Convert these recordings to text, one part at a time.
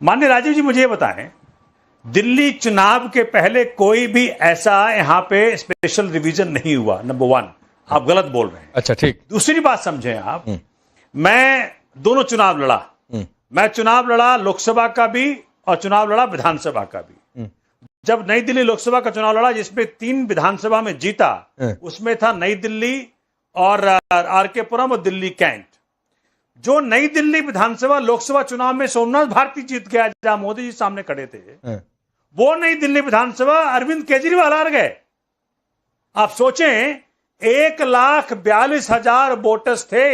माननीय राजीव जी, मुझे ये बताएं, दिल्ली चुनाव के पहले कोई भी ऐसा यहां पे स्पेशल रिवीजन नहीं हुआ। नंबर वन, आप गलत बोल रहे हैं। अच्छा, ठीक। दूसरी बात समझें आप, मैं दोनों चुनाव लड़ा। मैं चुनाव लड़ा लोकसभा का भी और चुनाव लड़ा विधानसभा का भी। जब नई दिल्ली लोकसभा का चुनाव लड़ा, जिसमें 3 विधानसभा में जीता, उसमें था नई दिल्ली और आरके पुरम और दिल्ली कैंट। जो नई दिल्ली विधानसभा लोकसभा चुनाव में सोमनाथ भारती जीत गया, जहां मोदी जी सामने खड़े थे, वो नई दिल्ली विधानसभा अरविंद केजरीवाल हार गए। आप सोचें, 1,42,000 वोटर्स थे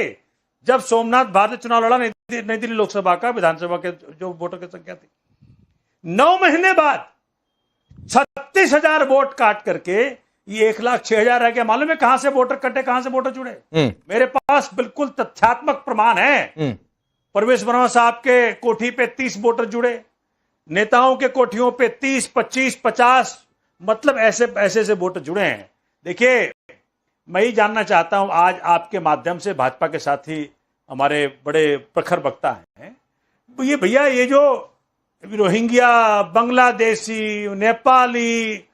जब सोमनाथ भारती चुनाव लड़ा नई दिल्ली लोकसभा का, विधानसभा के जो वोटर की संख्या थी। 9 महीने बाद 36,000 वोट काट करके ये 1,06,000 रह गया। मालूम है कहां से वोटर कटे, कहां से वोटर जुड़े? मेरे पास बिल्कुल तथ्यात्मक प्रमाण है। परवेश वर्मा साहब के कोठी पे 30 वोटर जुड़े, नेताओं के कोठियों पे 30, 25, 50, मतलब ऐसे वोटर जुड़े हैं। देखिए, मैं ही जानना चाहता हूं, आज आपके माध्यम से भाजपा के साथी हमारे बड़े प्रखर वक्ता हैं, ये भैया, ये जो रोहिंग्या, बांग्लादेशी, नेपाली,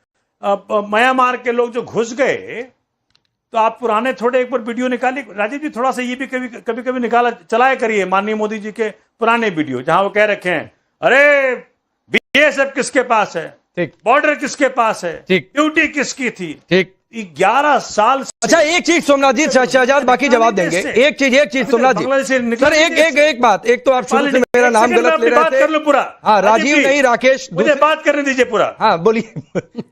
म्यांमार के लोग जो घुस गए, तो आप पुराने थोड़े एक बार वीडियो निकालिए राजीव जी, थोड़ा सा ये भी कभी कभी निकाला चलाया करिए, माननीय मोदी जी के पुराने वीडियो, जहां वो कह रखे हैं, अरे बीएसएफ किसके पास है, ठीक, बॉर्डर किसके पास है, ठीक, ड्यूटी किसकी थी, ठीक, 11 साल। अच्छा, एक चीज सोमनाथ जी, शहजाद बाकी जवाब देंगे। एक चीज सोमनाथ जी, सर, एक बात, एक तो आप शुरू से मेरा नाम गलत ले रहे थे। कर लो पूरा। हाँ, राजीव नहीं, राकेश, मुझे बात करने दीजिए पूरा। हाँ, बोलिए।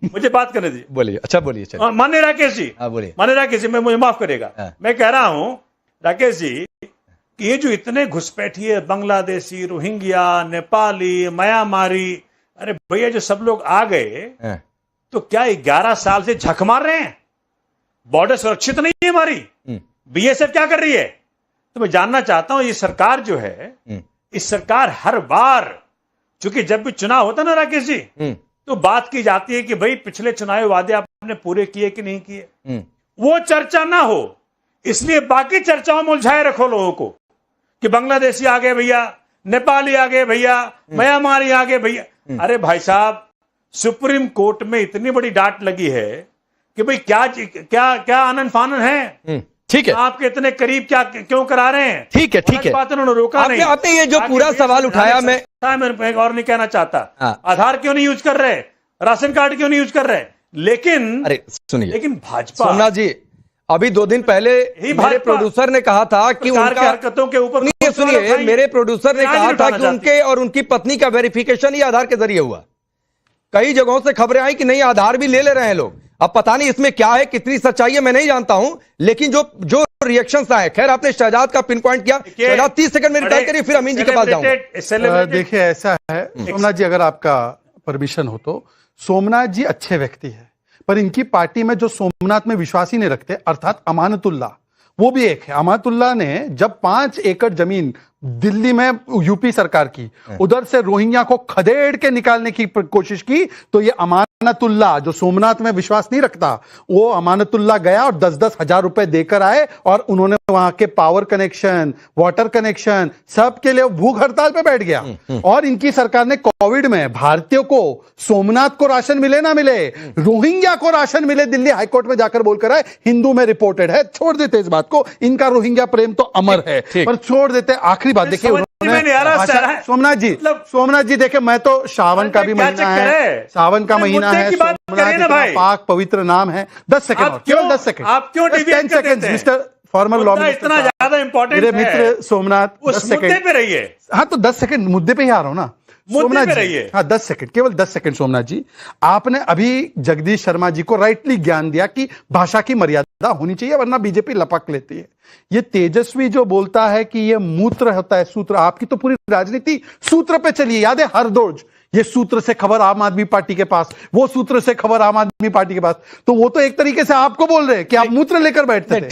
मुझे बात करने दीजिए। बोलिए। अच्छा, बोलिए। माननीय राकेश जी, हाँ, बोलिए। माननीय राकेश जी, मुझे माफ करेगा, मैं कह रहा हूं राकेश जी कि ये जो इतने घुसपैठिए बांग्लादेशी, रोहिंग्या, नेपाली, म्यांमारी, अरे भैया, जो सब लोग आ गए, तो क्या 11 साल से झक मार रहे हैं? बॉर्डर सुरक्षित नहीं है हमारी? बीएसएफ क्या कर रही है? तो मैं जानना चाहता हूं, ये सरकार जो है, इस सरकार हर बार, चूंकि जब भी चुनाव होता ना राकेश जी, तो बात की जाती है कि भाई पिछले चुनावी वादे आपने पूरे किए कि नहीं किए। वो चर्चा ना हो, इसलिए बाकी चर्चाओं में उलझाए रखो लोगों को कि बांग्लादेशी आ गए भैया, नेपाली आ गए भैया, म्यांमारी आ गए भैया। अरे भाई साहब, सुप्रीम कोर्ट में इतनी बड़ी डांट लगी है कि भाई क्या आनंद फानन है, ठीक है, आपके इतने करीब क्या क्यों करा रहे हैं? ठीक है, बात उन्होंने रोका नहीं। आपने ये जो पूरा सवाल उठाया, मैं और नहीं कहना चाहता, आधार क्यों नहीं यूज कर रहे, राशन कार्ड क्यों नहीं यूज कर रहे, लेकिन अरे सुनिए, लेकिन भाजपा, सोमनाथ जी, अभी 2 दिन पहले मेरे प्रोड्यूसर ने कहा था कि उनकी हरकतों के ऊपर, सुनिए, मेरे प्रोड्यूसर ने कहा था कि उनके और उनकी पत्नी का वेरिफिकेशन ही आधार के जरिए हुआ। कई जगहों से खबरें आई कि नहीं, आधार भी ले रहे हैं लोग। अब पता नहीं इसमें क्या है, कितनी सच्चाई है, मैं नहीं जानता हूं, लेकिन जो रिएक्शंस आए, खैर आपने शहजाद का पिन पॉइंट किया। शहजाद 30 सेकंड में रिप्लाई करिए, फिर अमीन जी के पास जाऊंगा। देखिए, ऐसा है सोमनाथ जी, अगर आपका परमिशन हो तो, सोमनाथ जी अच्छे व्यक्ति है, पर इनकी पार्टी में जो सोमनाथ में विश्वास ही नहीं रखते, अर्थात अमानतुल्लाह, वो भी एक है। अमानतुल्लाह ने जब 5 एकड़ जमीन दिल्ली में यूपी सरकार की, उधर से रोहिंग्या को खदेड़ के निकालने की कोशिश की, तो ये अमानतुल्लाह जो सोमनाथ में विश्वास नहीं रखता, वो अमानतुल्लाह गया और 10-10 हजार रुपए देकर आए, और उन्होंने वहां के पावर कनेक्शन, वाटर कनेक्शन, सब के लिए भूख हड़ताल पे बैठ गया। और इनकी सरकार ने कोविड में भारतीयों को, सोमनाथ को राशन मिले ना मिले, रोहिंग्या को राशन मिले, दिल्ली हाईकोर्ट में जाकर बोलकर आए। हिंदू में रिपोर्टेड है, छोड़ देते इस बात को, इनका रोहिंग्या प्रेम तो अमर है, पर छोड़ देते। आखिरी बात देखिए, सोमनाथ जी देखिए, मैं तो सावन का भी महीना है, सावन का महीना है, सोमनाथ पाक पवित्र नाम है। 10 सेकंड, केवल 10 सेकंड, आप क्यों 10 second mister former law minister, इतना ज्यादा इंपॉर्टेंट मेरे मित्र सोमनाथ, 10 सेकंड पे रहिए। हाँ, तो 10 सेकंड मुद्दे पे ही आ रहा हूं ना सोमनाथ जी। हाँ, 10 सेकंड, केवल 10 सेकंड। सोमनाथ जी, आपने अभी जगदीश शर्मा जी को राइटली ज्ञान दिया कि भाषा की मर्यादा होनी चाहिए, वरना बीजेपी लपक लेती है। ये तेजस्वी जो बोलता है कि ये मूत्र होता है सूत्र, आपकी तो पूरी राजनीति सूत्र पे चलिए। याद है हरदोज, ये सूत्र से खबर आम आदमी पार्टी के पास, वो सूत्र से खबर आम आदमी पार्टी के पास, तो वो तो एक तरीके से आपको बोल रहे हैं कि आप मूत्र लेकर बैठते थे।